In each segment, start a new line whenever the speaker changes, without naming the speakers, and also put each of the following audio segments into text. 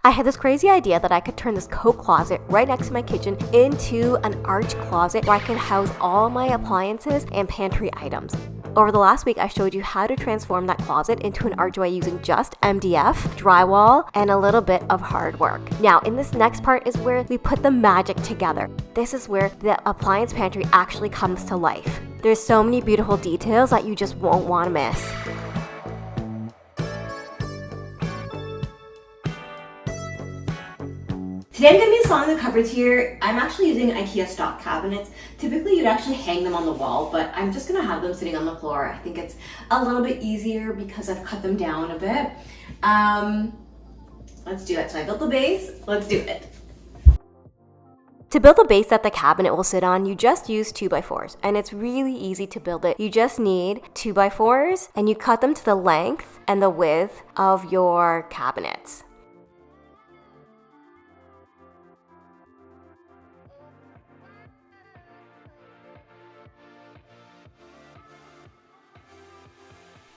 I had this crazy idea that I could turn this coat closet right next to my kitchen into an arch closet where I could house all my appliances and pantry items. Over the last week, I showed you how to transform that closet into an archway using just MDF, drywall, and a little bit of hard work. Now, in this next part is where we put the magic together. This is where the appliance pantry actually comes to life. There's so many beautiful details that you just won't want to miss. Today I'm going to be installing the cupboards here. I'm actually using IKEA stock cabinets. Typically you'd actually hang them on the wall, but I'm just going to have them sitting on the floor. I think it's a little bit easier because I've cut them down a bit. Let's do it. So I built the base. Let's do it. To build the base that the cabinet will sit on, you just use 2x4s, and it's really easy to build it. You just need 2x4s and you cut them to the length and the width of your cabinets.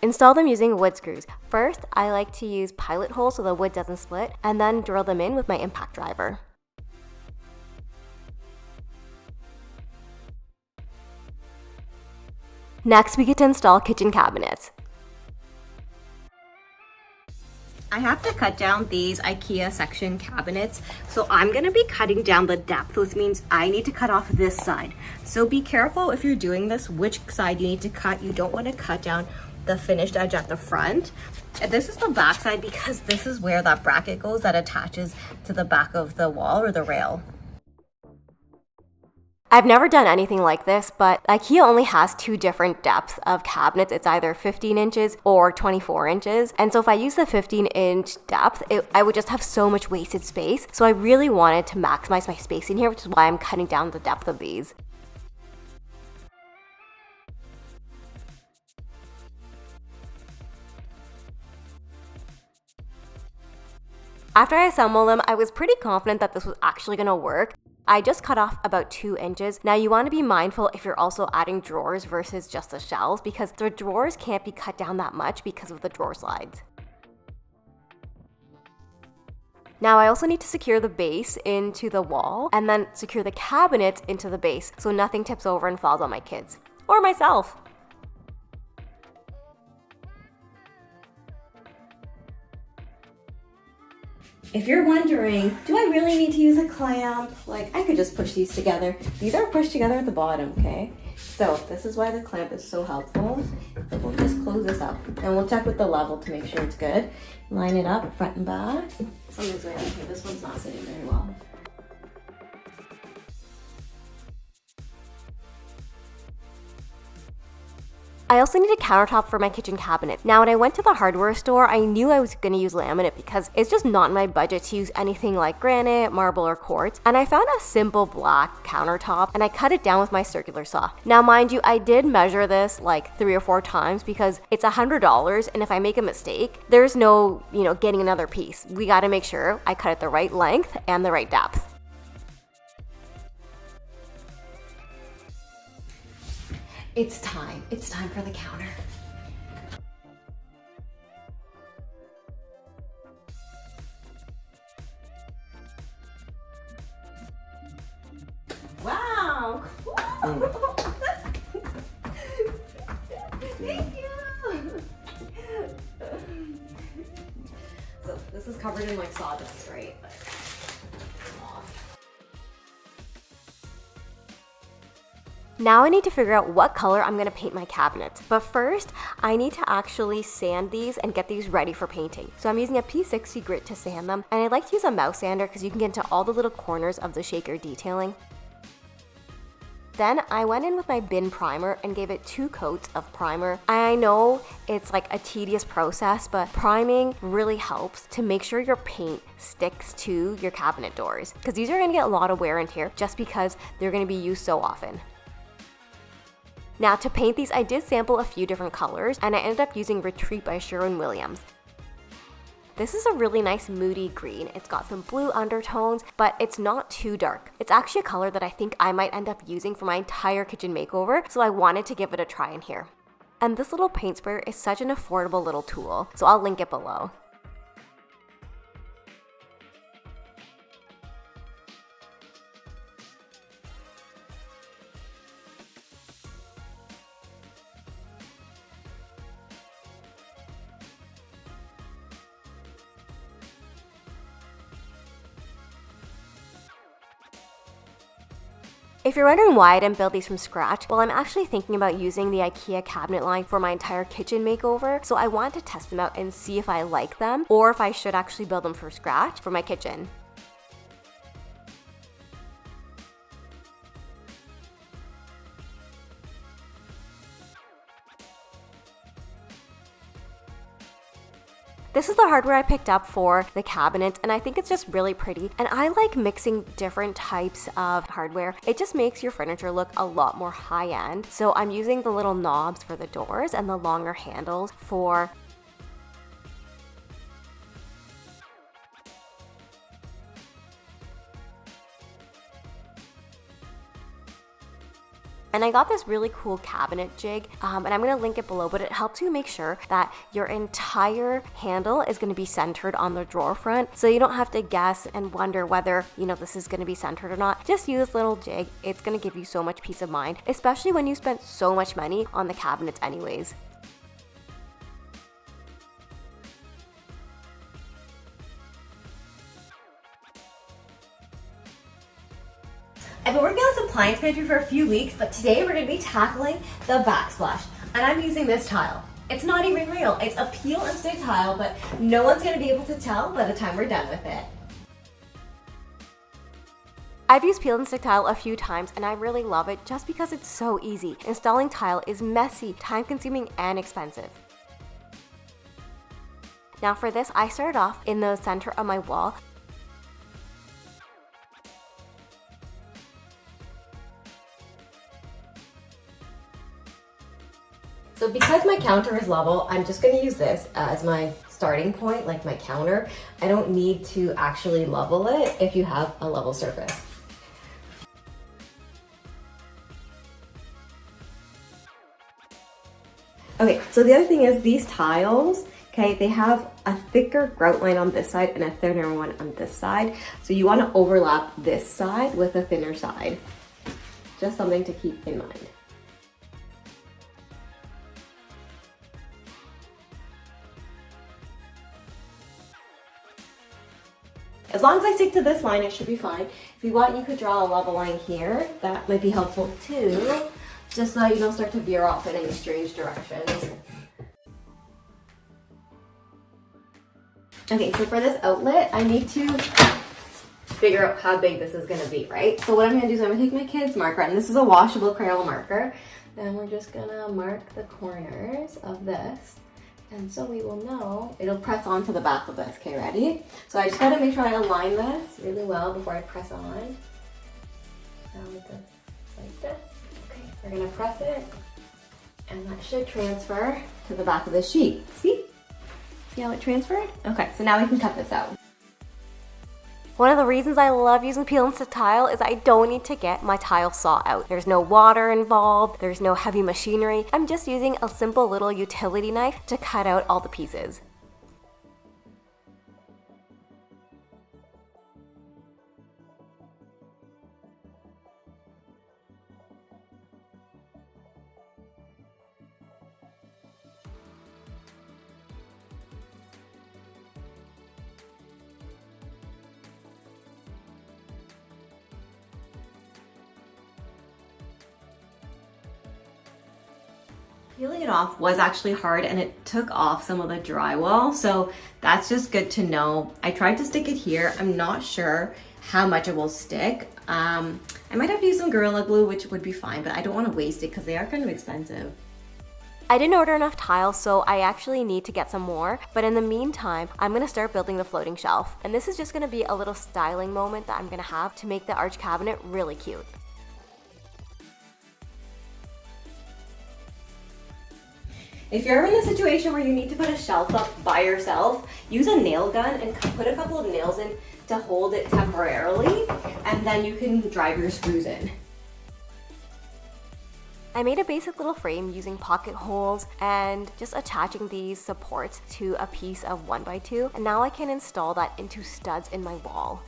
Install them using wood screws. First, I like to use pilot holes so the wood doesn't split, and then drill them in with my impact driver. Next, we get to install kitchen cabinets. I have to cut down these IKEA section cabinets, so I'm going to be cutting down the depth, which means I need to cut off this side. So be careful if you're doing this, which side you need to cut. You don't want to cut down the finished edge at the front. And this is the back side because this is where that bracket goes that attaches to the back of the wall or the rail. I've never done anything like this, but IKEA only has two different depths of cabinets. It's either 15 inches or 24 inches. And so if I use the 15-inch depth, I would just have so much wasted space. So I really wanted to maximize my space in here, which is why I'm cutting down the depth of these. After I assembled them, I was pretty confident that this was actually going to work. I just cut off about 2 inches. Now you want to be mindful if you're also adding drawers versus just the shelves, because the drawers can't be cut down that much because of the drawer slides. Now I also need to secure the base into the wall and then secure the cabinets into the base so nothing tips over and falls on my kids or myself. If you're wondering, do I really need to use a clamp? Like, I could just push these together. These are pushed together at the bottom, okay? So this is why the clamp is so helpful. We'll just close this up and we'll check with the level to make sure it's good. Line it up front and back. Something's right here. This one's not sitting very well. I also need a countertop for my kitchen cabinet. Now, when I went to the hardware store, I knew I was going to use laminate because it's just not in my budget to use anything like granite, marble, or quartz. And I found a simple black countertop and I cut it down with my circular saw. Now, mind you, I did measure this like 3 or 4 times because it's $100, and if I make a mistake, there's no, getting another piece. We got to make sure I cut it the right length and the right depth. It's time. It's time for the counter. Wow! Cool. Thank you! So this is covered in like sawdust, right? Now I need to figure out what color I'm going to paint my cabinets. But first, I need to actually sand these and get these ready for painting. So I'm using a P60 grit to sand them, and I like to use a mouse sander because you can get into all the little corners of the shaker detailing. Then I went in with my bin primer and gave it 2 coats of primer. I know it's like a tedious process, but priming really helps to make sure your paint sticks to your cabinet doors, because these are going to get a lot of wear and tear just because they're going to be used so often. Now to paint these, I did sample a few different colors, and I ended up using Retreat by Sherwin-Williams. This is a really nice moody green. It's got some blue undertones, but it's not too dark. It's actually a color that I think I might end up using for my entire kitchen makeover, so I wanted to give it a try in here. And this little paint sprayer is such an affordable little tool, so I'll link it below. If you're wondering why I didn't build these from scratch, well, I'm actually thinking about using the IKEA cabinet line for my entire kitchen makeover, so I wanted to test them out and see if I like them or if I should actually build them from scratch for my kitchen. This is the hardware I picked up for the cabinets, and I think it's just really pretty. And I like mixing different types of hardware. It just makes your furniture look a lot more high-end. So I'm using the little knobs for the doors and the longer handles for And I got this really cool cabinet jig, and I'm gonna link it below, but it helps you make sure that your entire handle is gonna be centered on the drawer front, so you don't have to guess and wonder whether, this is gonna be centered or not. Just use this little jig. It's gonna give you so much peace of mind, especially when you spent so much money on the cabinets anyways. I've been working on this appliance pantry for a few weeks, but today we're going to be tackling the backsplash. And I'm using this tile. It's not even real. It's a peel and stick tile, but no one's going to be able to tell by the time we're done with it. I've used peel and stick tile a few times and I really love it just because it's so easy. Installing tile is messy, time consuming, and expensive. Now for this, I started off in the center of my wall. So because my counter is level, I'm just going to use this as my starting point, like my counter. I don't need to actually level it if you have a level surface. Okay, so the other thing is these tiles, okay, they have a thicker grout line on this side and a thinner one on this side. So you want to overlap this side with a thinner side. Just something to keep in mind. As long as I stick to this line, it should be fine. If you want, you could draw a level line here. That might be helpful too, just so you don't start to veer off in any strange directions. Okay, so for this outlet, I need to figure out how big this is gonna be, right? So what I'm gonna do is I'm gonna take my kid's marker, and this is a washable Crayola marker, and we're just gonna mark the corners of this. And so we will know, it'll press onto the back of this. Okay, ready? So I just gotta make sure I align this really well before I press on. Now with this, like this. Okay, we're gonna press it, and that should transfer to the back of the sheet. See? See how it transferred? Okay, so now we can cut this out. One of the reasons I love using peel and stick tile is I don't need to get my tile saw out. There's no water involved, there's no heavy machinery. I'm just using a simple little utility knife to cut out all the pieces. Peeling it off was actually hard and it took off some of the drywall, so that's just good to know. I tried to stick it here. I'm not sure how much it will stick. I might have to use some Gorilla Glue, which would be fine, but I don't want to waste it because they are kind of expensive. I didn't order enough tiles, so I actually need to get some more, but in the meantime, I'm gonna start building the floating shelf. And this is just gonna be a little styling moment that I'm gonna have to make the arch cabinet really cute. If you're in a situation where you need to put a shelf up by yourself, use a nail gun and put a couple of nails in to hold it temporarily, and then you can drive your screws in. I made a basic little frame using pocket holes and just attaching these supports to a piece of 1x2, and now I can install that into studs in my wall.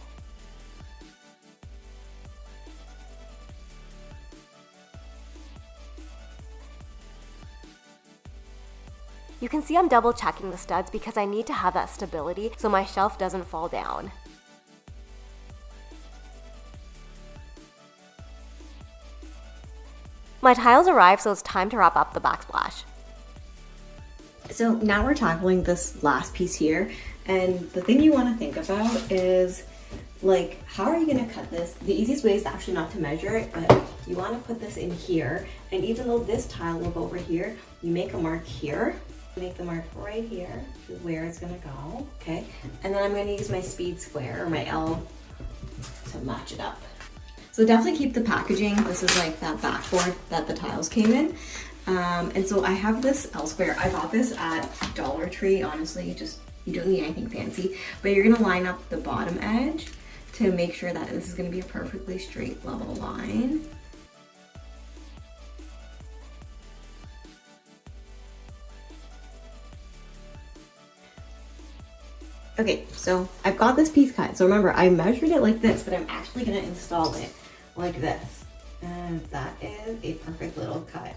You can see I'm double checking the studs because I need to have that stability so my shelf doesn't fall down. My tiles arrived, so it's time to wrap up the backsplash.
So now we're tackling this last piece here, and the thing you want to think about is like, how are you going to cut this? The easiest way is actually not to measure it, but you want to put this in here, and even though this tile will go over here, you make a mark here. Make the mark right here is where it's going to go, okay? And then I'm going to use my speed square or my L to match it up. So definitely keep the packaging. This is like that backboard that the tiles came in. And so I have this L square. I bought this at Dollar Tree, honestly, you don't need anything fancy, but you're gonna line up the bottom edge to make sure that this is gonna be a perfectly straight level line. Okay, so I've got this piece cut. So remember, I measured it like this, but I'm actually gonna install it like this. And that is a perfect little cut.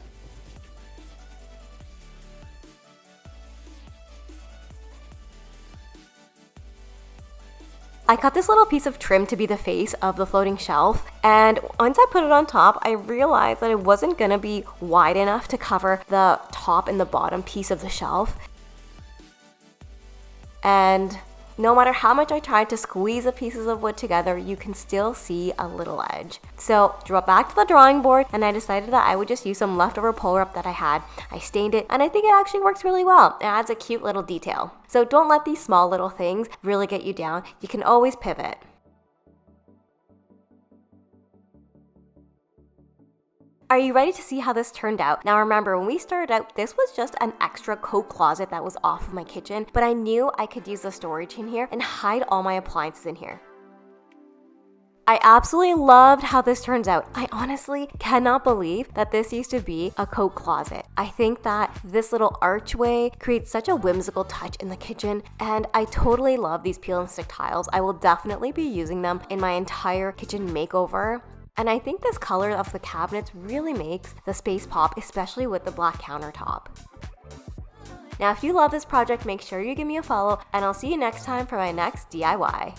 I cut this little piece of trim to be the face of the floating shelf, and once I put it on top, I realized that it wasn't gonna be wide enough to cover the top and the bottom piece of the shelf. And no matter how much I tried to squeeze the pieces of wood together, you can still see a little edge. So drop back to the drawing board, and I decided that I would just use some leftover pull wrap that I had. I stained it, and I think it actually works really well. It adds a cute little detail. So don't let these small little things really get you down. You can always pivot. Are you ready to see how this turned out? Now remember, when we started out, this was just an extra coat closet that was off of my kitchen, but I knew I could use the storage in here and hide all my appliances in here. I absolutely loved how this turns out. I honestly cannot believe that this used to be a coat closet. I think that this little archway creates such a whimsical touch in the kitchen, and I totally love these peel and stick tiles. I will definitely be using them in my entire kitchen makeover. And I think this color of the cabinets really makes the space pop, especially with the black countertop. Now, if you love this project, make sure you give me a follow, and I'll see you next time for my next DIY.